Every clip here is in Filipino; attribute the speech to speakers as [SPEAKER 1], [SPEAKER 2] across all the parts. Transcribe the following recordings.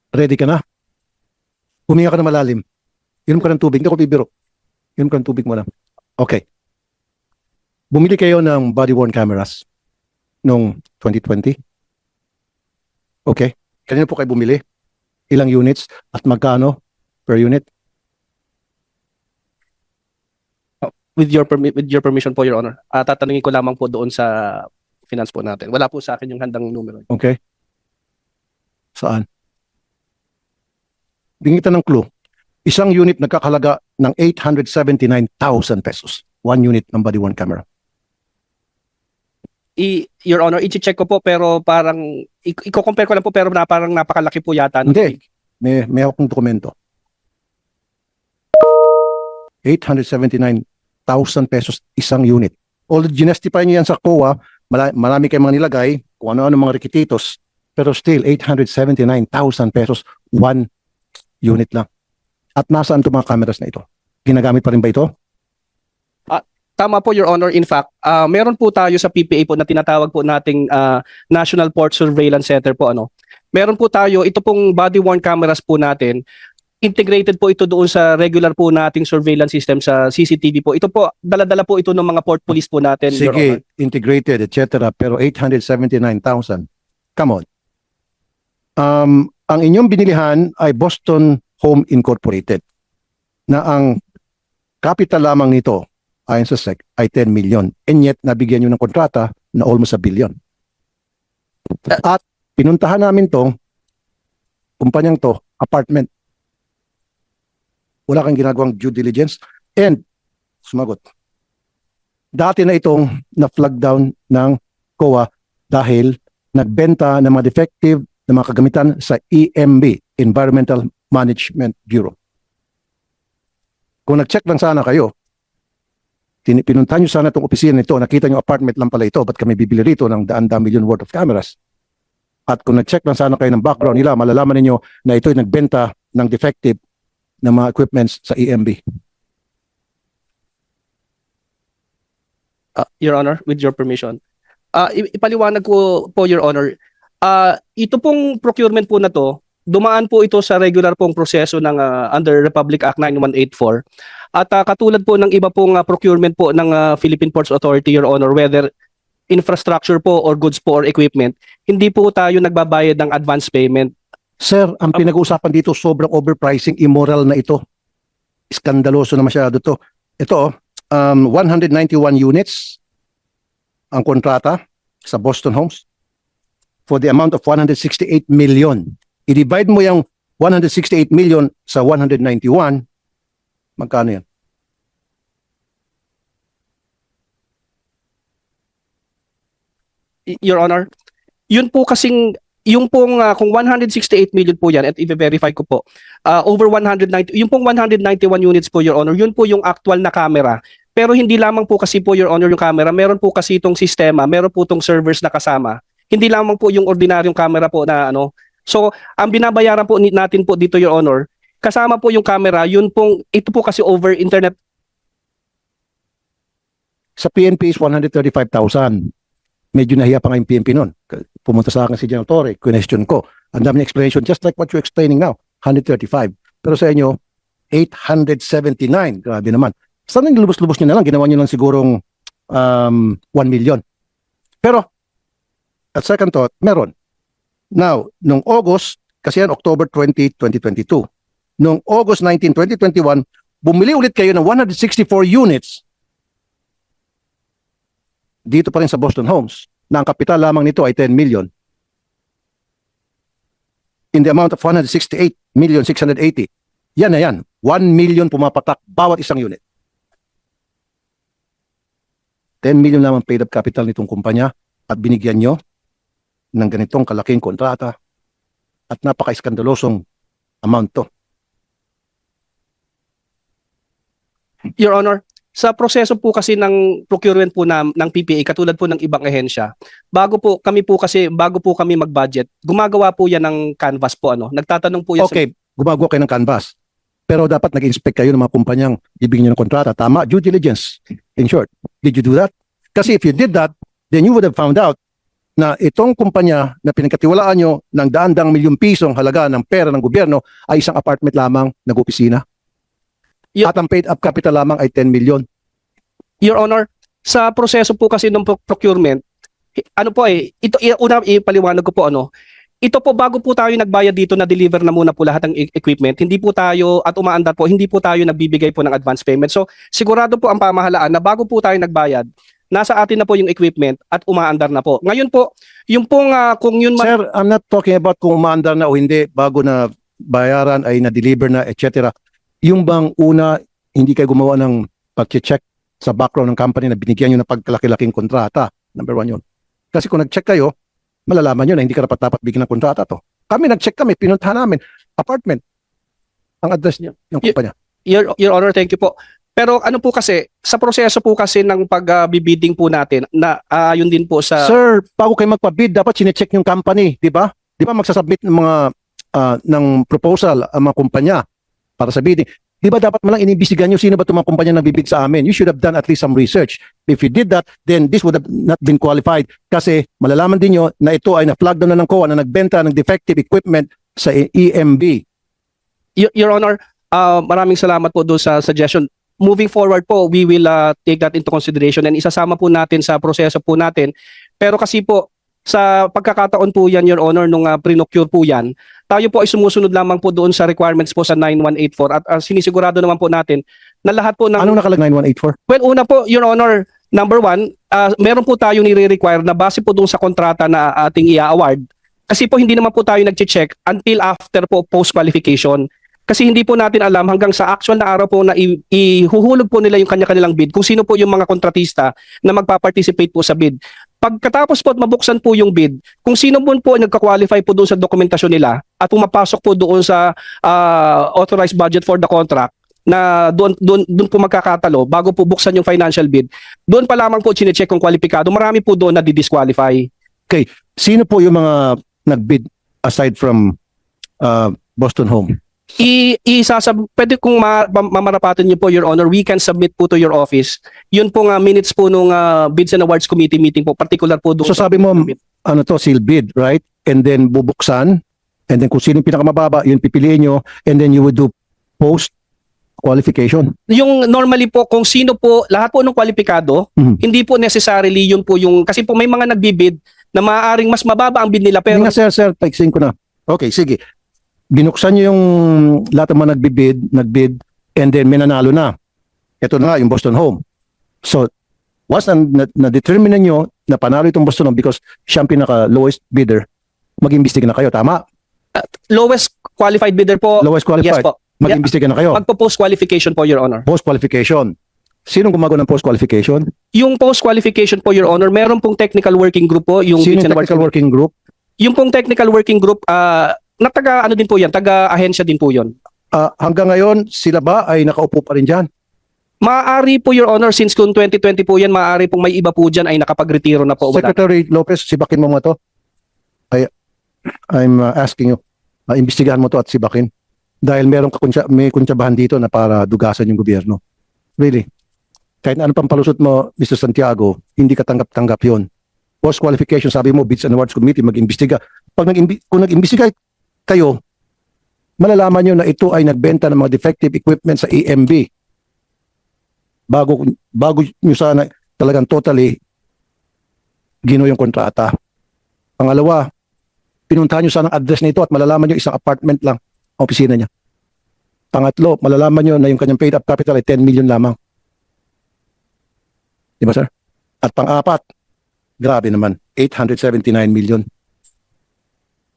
[SPEAKER 1] Ready ka na? Huminga ka na malalim. Inom ka ng tubig. Hindi ko bibiro. Inom ka ng tubig mo na. Okay. Bumili kayo ng body-worn cameras noong 2020. Okay. Kanina po kayo bumili? Ilang units at magkano per unit?
[SPEAKER 2] With your permission po, Your Honor. Tatanungin ko lamang po doon sa finance po natin. Wala po sa akin yung handang numero.
[SPEAKER 1] Okay. Saan? Bigyan kita ng clue. Isang unit nagkakalaga ng 879,000 pesos. One unit ng body-worn camera.
[SPEAKER 2] Your Honor, i-check ko po pero parang i-compare ko lang po pero parang napakalaki po yata.
[SPEAKER 1] Hindi. May akong dokumento. 879,000 pesos isang unit. Although ginastify niyo yan sa COA, marami kayong mga nilagay, kung ano-ano mga requisitos, pero still 879,000 pesos one unit lang. At nasaan itong mga cameras na ito? Ginagamit pa rin ba ito?
[SPEAKER 2] Tama po, Your Honor. In fact, meron po tayo sa PPA po na tinatawag po nating National Port Surveillance Center po. Meron po tayo, ito pong body-worn cameras po natin, integrated po ito doon sa regular po nating surveillance system sa CCTV po. Ito po, dala-dala po ito ng mga port police po natin, Your Honor.
[SPEAKER 1] Sige, integrated, etc. Pero 879,000. Come on. Ang inyong binilihan ay Boston Home Incorporated na ang capital lamang nito ayon sa SEC ay 10 million. And yet, nabigyan nyo ng kontrata na almost a billion. At pinuntahan namin tong kumpanyang to, apartment. Wala kang ginagawang due diligence. And, sumagot. Dati na itong na-flag down ng COA dahil nagbenta ng mga defective na mga kagamitan sa EMB, Environmental Management Bureau. Kung nag-check lang sana kayo, pinuntahan nyo sana itong opisina nito, nakita nyo apartment lang pala ito, ba't kami bibili rito ng daan-daan million worth of cameras? At kung nag-check lang sana kayo ng background nila, malalaman ninyo na ito'y nagbenta ng defective na mga equipments sa EMB.
[SPEAKER 2] Your Honor, with your permission. Ipaliwanag ko po, Your Honor. Ito pong procurement po na to, dumaan po ito sa regular pong proseso ng under Republic Act 9184. At katulad po ng iba pong procurement po ng Philippine Ports Authority, Your Honor, whether infrastructure po or goods po or equipment, hindi po tayo nagbabayad ng advance payment.
[SPEAKER 1] Sir, ang pinag-uusapan dito sobrang overpricing, immoral na ito. Iskandaloso na masyado to. Ito, 191 units ang kontrata sa Boston Homes for the amount of 168 million. I-divide mo yung 168 million sa 191, magkano yan?
[SPEAKER 2] Your Honor, yun po kasing, yung pong kung 168 million po yan, at i-verify ko po, over 190, yung pong 191 units po, Your Honor, yun po yung actual na camera. Pero hindi lamang po kasi po, Your Honor, yung camera, meron po kasi itong sistema, meron po itong servers na kasama. Hindi lamang po yung ordinaryong camera po na ano. So, ang binabayaran po natin po dito, Your Honor, kasama po yung camera, yun pong, ito po kasi over internet.
[SPEAKER 1] Sa PNP is 135,000. Medyo nahiya pa nga yung PNP noon. Pumunta sa akin si General Torre, question ko. Ang dami ng explanation, just like what you're explaining now, 135. Pero sa inyo, 879. Grabe naman. Saan yung lubos-lubos nyo na lang? Ginawa nyo lang sigurong 1 million. Pero, at second thought, meron. Now, nung August, kasi yan October 20, 2022. Nung August 19, 2021, bumili ulit kayo ng 164 units dito pa rin sa Boston Homes na ang kapital lamang nito ay 10 million. In the amount of 168,680,000. Yan na yan. 1 million pumapatak bawat isang unit. 10 million lamang paid up capital nitong kumpanya at binigyan nyo ng ganitong kalaking kontrata at napaka-iskandalosong amount to.
[SPEAKER 2] Your Honor, sa proseso po kasi ng procurement po ng PPA, katulad po ng ibang ahensya, bago po kami mag-budget, gumagawa po yan ng canvas po. Nagtatanong po yan
[SPEAKER 1] Okay, gumagawa kayo ng canvas. Pero dapat nag-inspect kayo ng mga kumpanyang ibigin nyo ng kontrata. Tama? Due diligence. In short, did you do that? Kasi if you did that, then you would have found out na itong kumpanya na pinagkatiwalaan nyo ng daan-daang milyong pisong halaga ng pera ng gobyerno ay isang apartment lamang nag-opisina.
[SPEAKER 2] Yeah.
[SPEAKER 1] At ang paid up capital lamang ay 10 million.
[SPEAKER 2] Your Honor, sa proseso po kasi ng procurement, ano po ito una ipaliwanag ko po ito po bago po tayo nagbayad dito na deliver na muna po lahat ng equipment. Hindi po tayo at umaandar po, hindi po tayo nagbibigay po ng advance payment. So sigurado po ang pamahalaan na bago po tayo nagbayad, nasa atin na po yung equipment at umaandar na po. Ngayon po, yung pong kung yun
[SPEAKER 1] Sir, I'm not talking about kung umaandar na o hindi bago na bayaran ay na-deliver na, etc. Yung bang una, hindi kayo gumawa ng pag-check sa background ng company na binigyan nyo ng pagkalaki-laking kontrata. Number 1 yun. Kasi kung nag-check kayo, malalaman nyo na hindi ka dapat bigyan ng kontrata to. Kami nag-check kami, pinuntahan namin, apartment, ang address niya, ng kumpanya.
[SPEAKER 2] Your Honor, thank you po. Pero ano po kasi, sa proseso po kasi ng pag-bidding po natin, na yun din po sa...
[SPEAKER 1] Sir, bago kayo magpa-bid, dapat sinecheck yung company, di ba? Di ba magsasubmit ng mga ng proposal ang mga kumpanya para sa bidding. Di ba dapat malang inimbestigahan nyo sino ba itong mga kumpanya na bibid sa amin? You should have done at least some research. If you did that, then this would have not been qualified kasi malalaman din nyo na ito ay na-flag down na ng COA na nagbenta ng defective equipment sa EMB.
[SPEAKER 2] Your Honor, maraming salamat po doon sa suggestion. Moving forward po, we will take that into consideration and isasama po natin sa proseso po natin. Pero kasi po, sa pagkakataon po yan, Your Honor, nung pre-procure po yan, tayo po ay sumusunod lamang po doon sa requirements po sa 9184 at sinisigurado naman po natin na lahat po ng...
[SPEAKER 1] Anong nakalag 9184?
[SPEAKER 2] Well, una po, Your Honor, number 1, meron po tayo nire-require na base po doon sa kontrata na ating i-award. Kasi po hindi naman po tayo nag-check until after po post-qualification. Kasi hindi po natin alam hanggang sa actual na araw po na ihuhulog po nila yung kanya-kanilang bid kung sino po yung mga kontratista na magpa-participate po sa bid. Pagkatapos po at mabuksan po yung bid, kung sino po nagka-qualify po doon sa dokumentasyon nila at pumapasok po doon sa authorized budget for the contract na doon po magkakatalo bago po buksan yung financial bid, doon pa lamang po chinecheck kung kwalipikado. Marami po doon na di-disqualify.
[SPEAKER 1] Okay, sino po yung mga nag-bid aside from Boston Home?
[SPEAKER 2] Pwede kung mamarapatan niyo po, Your Honor, we can submit po to your office. Yun po nga minutes po nung Bids and Awards Committee meeting po, particular po doon.
[SPEAKER 1] So sabi mo, ano to, seal bid, right? And then bubuksan, and then kung sino yung pinakamababa, yun pipiliin nyo, and then you would do post qualification.
[SPEAKER 2] Yung normally po, kung sino po, lahat po ng kwalipikado, hindi po necessarily yun po yung, kasi po may mga nagbibid na maaaring mas mababa ang bid nila. Pero
[SPEAKER 1] Sir, taiksin ko na. Okay, sige. Binuksan nyo yung lahat ng mga nagbid, and then may nanalo na. Ito na nga, yung Boston Home. So, once na-determine nyo na panalo itong Boston Home because siya ang pinaka-lowest bidder, mag-imbestiga na kayo, tama?
[SPEAKER 2] lowest qualified bidder po.
[SPEAKER 1] Lowest qualified.
[SPEAKER 2] Yes po.
[SPEAKER 1] Mag-imbestiga na kayo.
[SPEAKER 2] Magpo-post qualification po, Your Honor.
[SPEAKER 1] Post-qualification. Sinong gumagawa ng post-qualification?
[SPEAKER 2] Yung post qualification po, Your Honor, meron pong technical working group po. Yung
[SPEAKER 1] Sino
[SPEAKER 2] Bids and
[SPEAKER 1] yung
[SPEAKER 2] Awards
[SPEAKER 1] technical working group?
[SPEAKER 2] Yung pong technical working group, na taga ano din po yan, taga ahensya din po yun.
[SPEAKER 1] Hanggang ngayon, sila ba ay nakaupo pa rin dyan?
[SPEAKER 2] Maaari po, Your Honor, since kung 2020 po yan, maaari pong may iba po dyan ay nakapag-retiro na po.
[SPEAKER 1] Secretary Lopez, sibakin mo mo to. I'm asking you, imbestigahan mo to at sibakin. Dahil may kuntsabahan dito na para dugasan yung gobyerno. Really. Kahit ano pang palusot mo, Mr. Santiago, hindi ka tanggap-tanggap yun. Post-qualification, sabi mo, Bids and Awards Committee, mag-imbestiga. Kung nag-imbestiga kayo, malalaman nyo na ito ay nagbenta ng mga defective equipment sa EMB. Bago nyo sana talagang totally gino yung kontrata. Pangalawa, pinuntahan nyo sana ang address nito at malalaman nyo isang apartment lang ang opisina niya. Pangatlo, malalaman nyo na yung kanyang paid up capital ay 10 million lamang. Di ba, sir? At pang-apat, grabe naman, 879 million.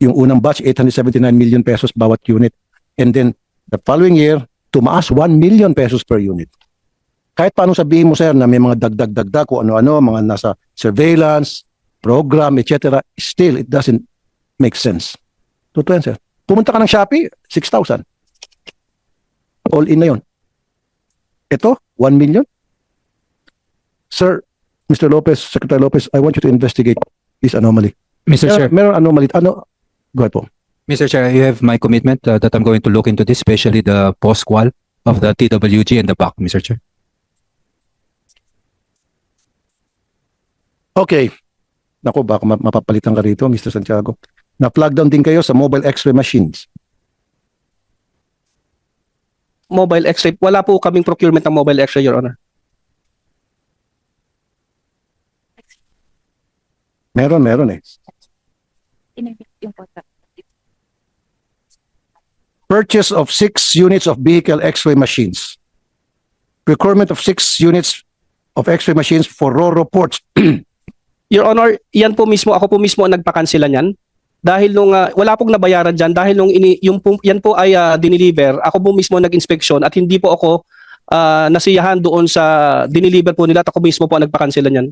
[SPEAKER 1] Yung unang batch, 879 million pesos bawat unit. And then, the following year, tumaas 1 million pesos per unit. Kahit paano sabihin mo, sir, na may mga dagdag-dagdag kung ano-ano, mga nasa surveillance, program, etc. Still, it doesn't make sense. Totoo yan, sir. Pumunta ka ng Shopee, 6,000. All in na yun. Ito, 1 million. Sir, Mr. Lopez, Secretary Lopez, I want you to investigate this anomaly.
[SPEAKER 3] Mr. Chair,
[SPEAKER 1] Meron anomaly. Go ahead po.
[SPEAKER 3] Mr. Chair, you have my commitment that I'm going to look into this, especially the post-qual of the TWG and the PAC, Mr. Chair.
[SPEAKER 1] Okay. Nako, baka mapapalitan ka rito, Mr. Santiago. Na-flag down din kayo sa mobile x-ray machines.
[SPEAKER 2] Mobile X-ray, wala po kaming procurement ng mobile X-ray, Your Honor.
[SPEAKER 1] Meron eh.
[SPEAKER 4] Yung contract.
[SPEAKER 1] Purchase of 6 units of vehicle x-ray machines. Procurement of 6 units of x-ray machines for RoRo ports.
[SPEAKER 2] Your Honor, yan po mismo, ako po mismo ang nagpakansela niyan. Dahil nung wala pong nabayaran diyan dahil nung yan po ay dineliver, ako po mismo nag-inspeksyon at hindi po ako nasiyahan doon sa dineliver po nila at ako mismo po ang nagpakansela niyan.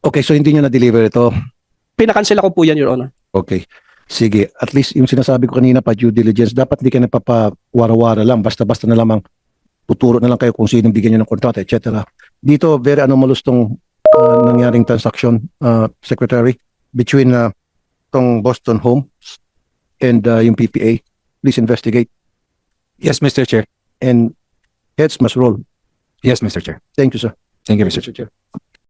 [SPEAKER 1] Okay, so hindi nyo na-deliver ito.
[SPEAKER 2] Pinakansela ko po yan, Your Honor.
[SPEAKER 1] Okay. Sige, at least yung sinasabi ko kanina pa due diligence, dapat hindi ka napapawara-wara lang, basta-basta na lamang tuturo na lang kayo kung sino bigyan nyo ng kontrata, etc. Dito, very anomalous tong nangyaring transaction, Secretary, between tong Boston Homes and yung PPA. Please investigate
[SPEAKER 3] Yes, Mr. Chair.
[SPEAKER 1] and heads must roll.
[SPEAKER 3] Yes, Mr. Chair.
[SPEAKER 1] Thank you, sir.
[SPEAKER 3] Thank you, Mr. Chair.
[SPEAKER 1] Chair.